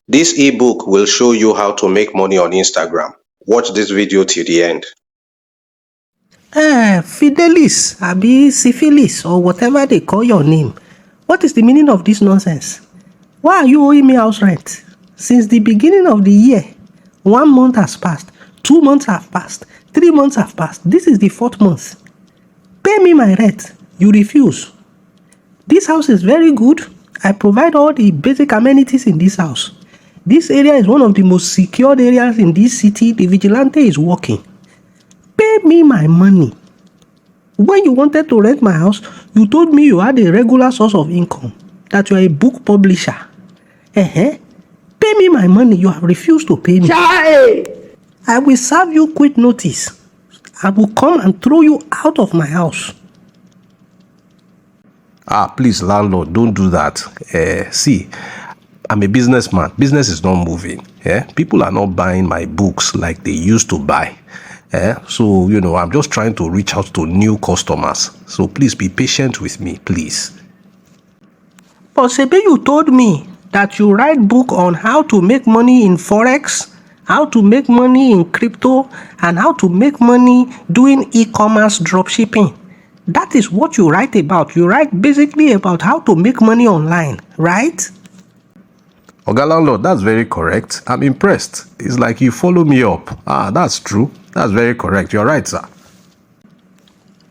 This ebook will show you how to make money on Instagram. Watch this video till the end. Fidelis, abi syphilis, or whatever they call your name. What is the meaning of this nonsense? Why are you owing me house rent? Since the beginning of the year, 1 month has passed, 2 months have passed, 3 months have passed. This is the 4th month. Pay me my rent. You refuse. This house is very good. I provide all the basic amenities in this house. This area is one of the most secured areas in this city. The vigilante is working. Pay me my money. When you wanted to rent my house, you told me you had a regular source of income, that you are a book publisher. Pay me my money. You have refused to pay me. I will serve you quick notice. I will come and throw you out of my house. Please, landlord, don't do that. See, I'm a businessman. Business is not moving. People are not buying my books like they used to buy. So, I'm just trying to reach out to new customers. So please be patient with me, please. But Sebe, you told me that you write book on how to make money in Forex, how to make money in crypto, and how to make money doing e-commerce dropshipping. That is what you write about. You write basically about how to make money online, right? Oga landlord, that's very correct. I'm impressed. It's like you follow me up. That's true. That's very correct. You're right, sir.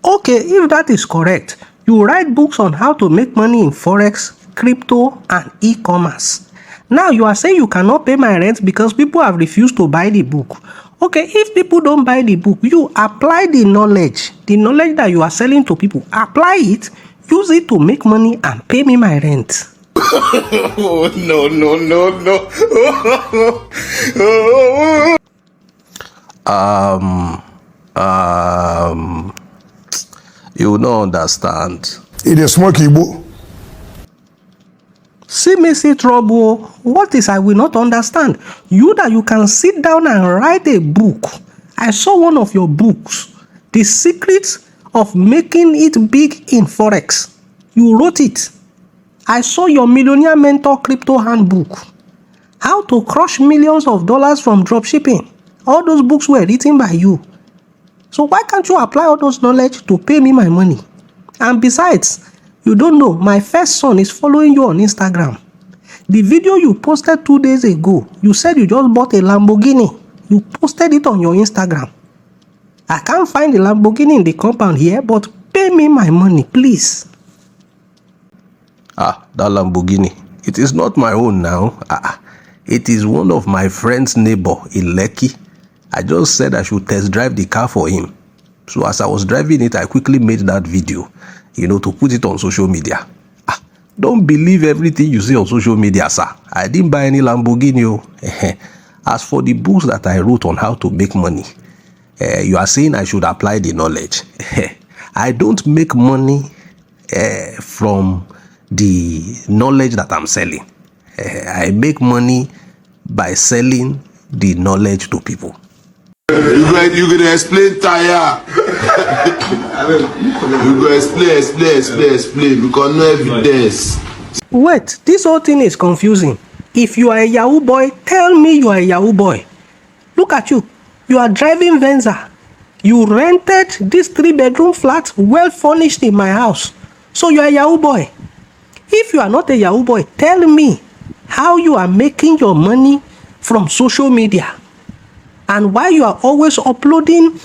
Okay, if that is correct, you write books on how to make money in Forex, crypto, and e-commerce. Now you are saying you cannot pay my rent because people have refused to buy the book. Okay, if people don't buy the book, you apply the knowledge that you are selling to people. Apply it, use it to make money and pay me my rent. Oh, no. You don't understand. It is smoke Igbo. See me see trouble. What is I will not understand? You that you can sit down and write a book. I saw one of your books, The Secrets of Making It Big in Forex. You wrote it. I saw your Millionaire Mentor Crypto Handbook. How to crush millions of dollars from dropshipping. All those books were written by you. So why can't you apply all those knowledge to pay me my money? And besides, you don't know, my first son is following you on Instagram. The video you posted 2 days ago, you said you just bought a Lamborghini. You posted it on your Instagram. I can't find the Lamborghini in the compound here, but pay me my money, please. That Lamborghini. It is not my own now. It is one of my friend's neighbor in Lekki. I just said I should test drive the car for him. So as I was driving it, I quickly made that video, to put it on social media. Don't believe everything you see on social media, sir. I didn't buy any Lamborghini. As for the books that I wrote on how to make money, you are saying I should apply the knowledge. I don't make money from the knowledge that I'm selling. I make money by selling the knowledge to people. You gonna explain tire. You go explain because no evidence. Wait, this whole thing is confusing. If you are a Yahoo boy, tell me you are a Yahoo boy. Look at you. You are driving Venza. You rented this 3-bedroom flat, well furnished in my house. So you are a Yahoo boy. If you are not a Yahoo boy, tell me how you are making your money from social media. And why you are always uploading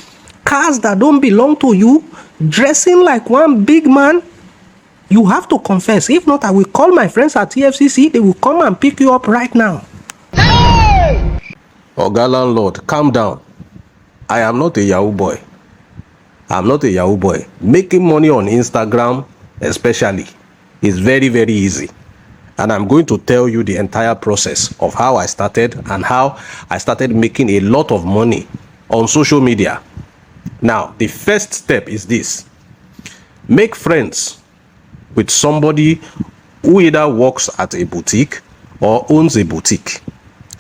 cars that don't belong to you, dressing like one big man. You have to confess. If not, I will call my friends at TFCC. They will come and pick you up right now. Oga landlord, calm down. I am not a Yahoo boy. I'm not a Yahoo boy. Making money on Instagram, especially, is very, very easy. And I'm going to tell you the entire process of how I started and how I started making a lot of money on social media. Now, the first step is this. Make friends with somebody who either works at a boutique or owns a boutique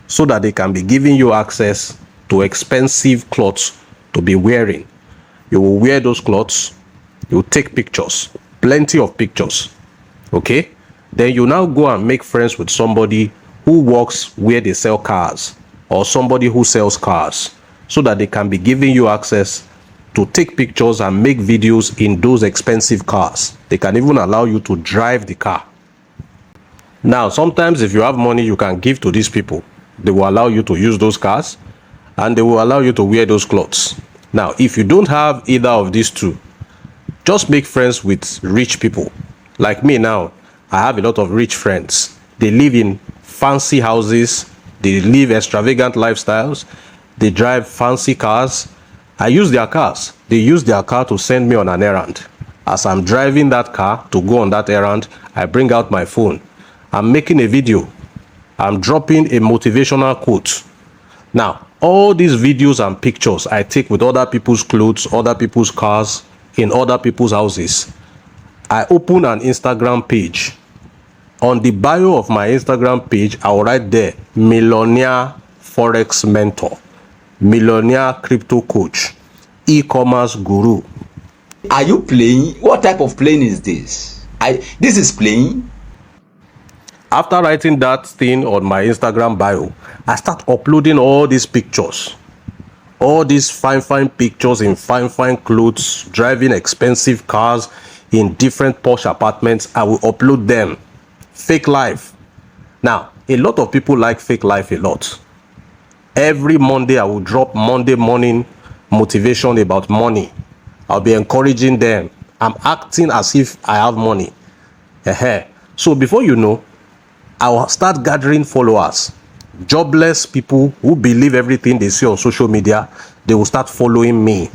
so that they can be giving you access to expensive clothes to be wearing. You will wear those clothes, you take pictures, plenty of pictures, okay? Then you now go and make friends with somebody who works where they sell cars or somebody who sells cars, so that they can be giving you access to take pictures and make videos in those expensive cars. They can even allow you to drive the car. Now, sometimes if you have money, you can give to these people. They will allow you to use those cars and they will allow you to wear those clothes. Now, if you don't have either of these two, just make friends with rich people. Like me now, I have a lot of rich friends. They live in fancy houses, they live extravagant lifestyles, they drive fancy cars. I use their cars. They use their car to send me on an errand. As I'm driving that car to go on that errand, I bring out my phone. I'm making a video. I'm dropping a motivational quote. Now, all these videos and pictures I take with other people's clothes, other people's cars, in other people's houses. I open an Instagram page. On the bio of my Instagram page, I will write there, millionaire forex mentor, millionaire crypto coach, e-commerce guru. Are you playing? What type of playing is this? This is playing. After writing that thing on my Instagram bio, I start uploading all these pictures. All these fine pictures in fine clothes, driving expensive cars in different posh apartments. I will upload them. Fake life. Now, a lot of people like fake life a lot. Every Monday, I will drop Monday morning motivation about money. I'll be encouraging them. I'm acting as if I have money. So before you know, I will start gathering followers. Jobless people who believe everything they see on social media, they will start following me.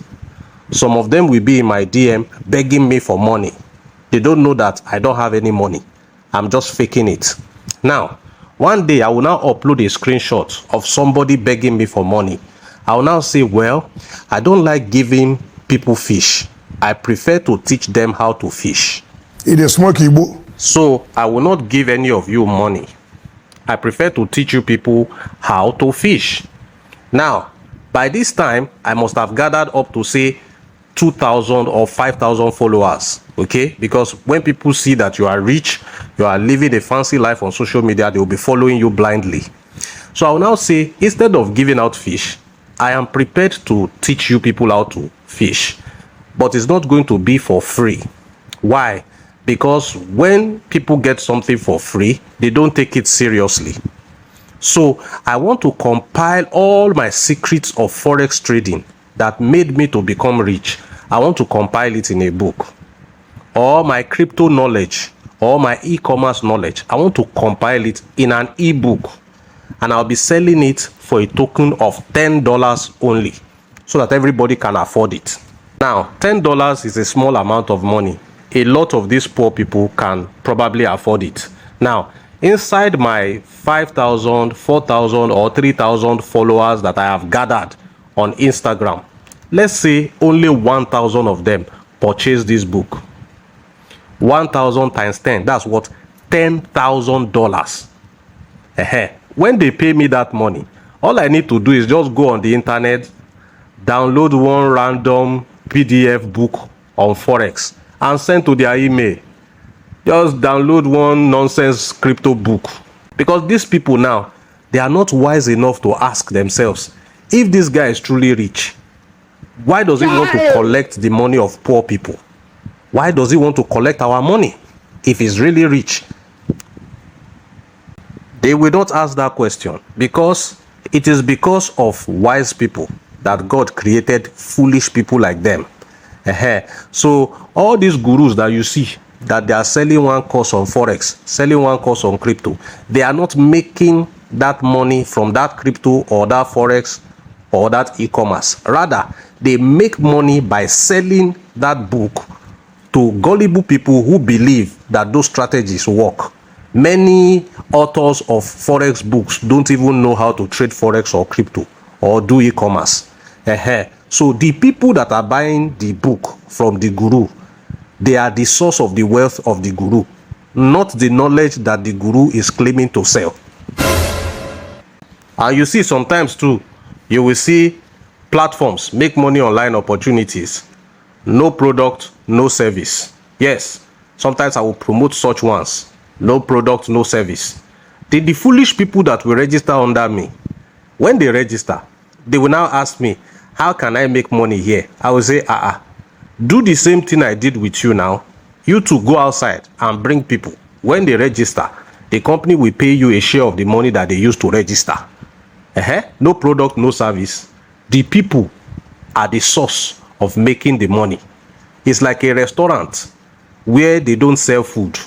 Some of them will be in my DM begging me for money. They don't know that I don't have any money. I'm just faking it. Now, one day I will now upload a screenshot of somebody begging me for money. I will now say, well, I don't like giving people fish. I prefer to teach them how to fish. It is smoky, boo. So I will not give any of you money. I prefer to teach you people how to fish. Now, by this time, I must have gathered up to say 2,000 or 5,000 followers, okay? Because when people see that you are rich, you are living a fancy life on social media, they will be following you blindly. So I will now say, instead of giving out fish, I am prepared to teach you people how to fish. But it's not going to be for free. Why? Because when people get something for free, they don't take it seriously. So I want to compile all my secrets of forex trading that made me to become rich. I want to compile it in a book. All my crypto knowledge, all my e-commerce knowledge, I want to compile it in an ebook. And I'll be selling it for a token of $10 only, so that everybody can afford it. Now, $10 is a small amount of money. A lot of these poor people can probably afford it. Now, inside my 5,000, 4,000 or 3,000 followers that I have gathered on Instagram, let's say only 1,000 of them purchase this book. 1,000 times 10, that's what? $10,000. When they pay me that money, all I need to do is just go on the internet, download one random PDF book on Forex and send to their email. Just download one nonsense crypto book. Because these people now, they are not wise enough to ask themselves, if this guy is truly rich, why does he want to collect the money of poor people? Why does he want to collect our money if he's really rich? They will not ask that question, because it is because of wise people that God created foolish people like them. So all these gurus that you see, that they are selling one course on Forex, selling one course on crypto, they are not making that money from that crypto or that Forex or that e-commerce. Rather, they make money by selling that book to gullible people who believe that those strategies work. Many authors of Forex books don't even know how to trade Forex or crypto or do e-commerce. So the people that are buying the book from the guru, they are the source of the wealth of the guru, not the knowledge that the guru is claiming to sell. And you see sometimes too, you will see platforms make money online opportunities. No product, no service. Yes, sometimes I will promote such ones. No product, no service. The foolish people that will register under me, when they register, they will now ask me, how can I make money here? I will say, do the same thing I did with you now. You two go outside and bring people. When they register, the company will pay you a share of the money that they used to register. No product, no service. The people are the source of making the money. It's like a restaurant where they don't sell food.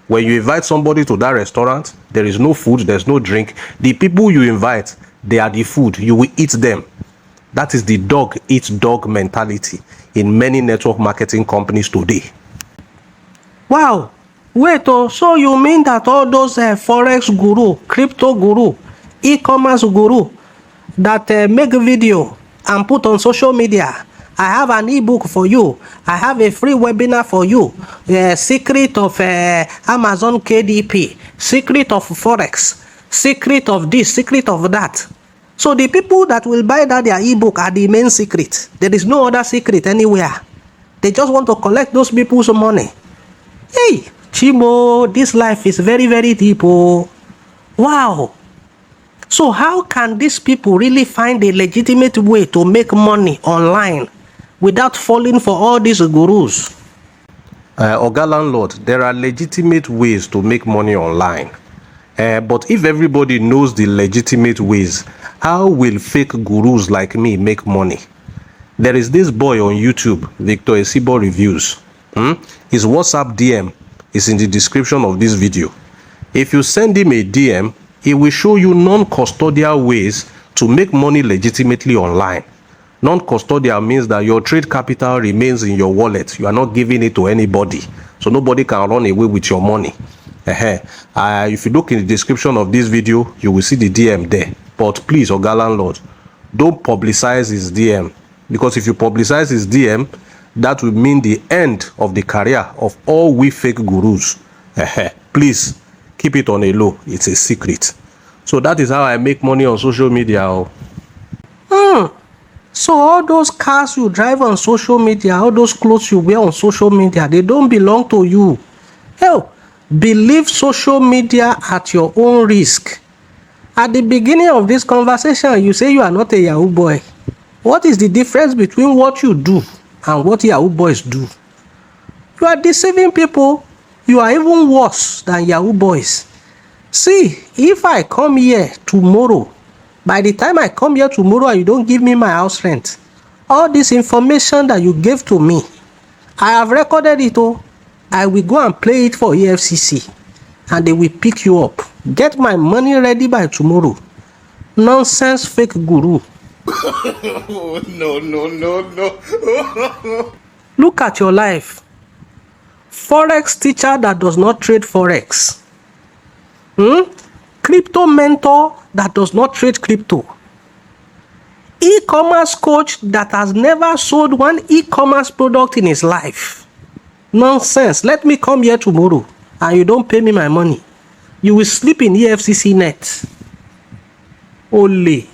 When you invite somebody to that restaurant, there is no food, there's no drink. The people you invite, they are the food. You will eat them. That is the dog eat dog mentality in many network marketing companies today. Wow. Wait, so you mean that all those forex guru, crypto guru, e-commerce guru that make video and put on social media, I have an ebook for you, I have a free webinar for you, secret of Amazon KDP, secret of forex, secret of this, secret of that. So the people that will buy that their ebook are the main secret. There is no other secret anywhere. They just want to collect those people's money. Hey, Chimo, this life is very, very deep. Oh. Wow. So how can these people really find a legitimate way to make money online without falling for all these gurus? Oga landlord, there are legitimate ways to make money online. But if everybody knows the legitimate ways, how will fake gurus like me make money? There is this boy on YouTube, Victor Isibor Reviews. His WhatsApp DM is in the description of this video. If you send him a DM, he will show you non-custodial ways to make money legitimately online. Non-custodial means that your trade capital remains in your wallet. You are not giving it to anybody. So nobody can run away with your money. If you look in the description of this video, you will see the DM there. But please, Oga landlord, don't publicize his DM. Because if you publicize his DM, that will mean the end of the career of all we fake gurus. Please, keep it on a low. It's a secret. So that is how I make money on social media. So all those cars you drive on social media, all those clothes you wear on social media, they don't belong to you. Hell, believe social media at your own risk. At the beginning of this conversation, you say you are not a Yahoo boy. What is the difference between what you do and what Yahoo boys do? You are deceiving people. You are even worse than Yahoo boys. See, if I come here tomorrow, by the time I come here tomorrow and you don't give me my house rent, all this information that you gave to me, I have recorded it. I will go and play it for EFCC and they will pick you up. Get my money ready by tomorrow. Nonsense fake guru. No. Look at your life. Forex teacher that does not trade forex. Crypto mentor that does not trade crypto. E-commerce coach that has never sold one e-commerce product in his life. Nonsense. Let me come here tomorrow and you don't pay me my money. You will sleep in EFCC net. Ole.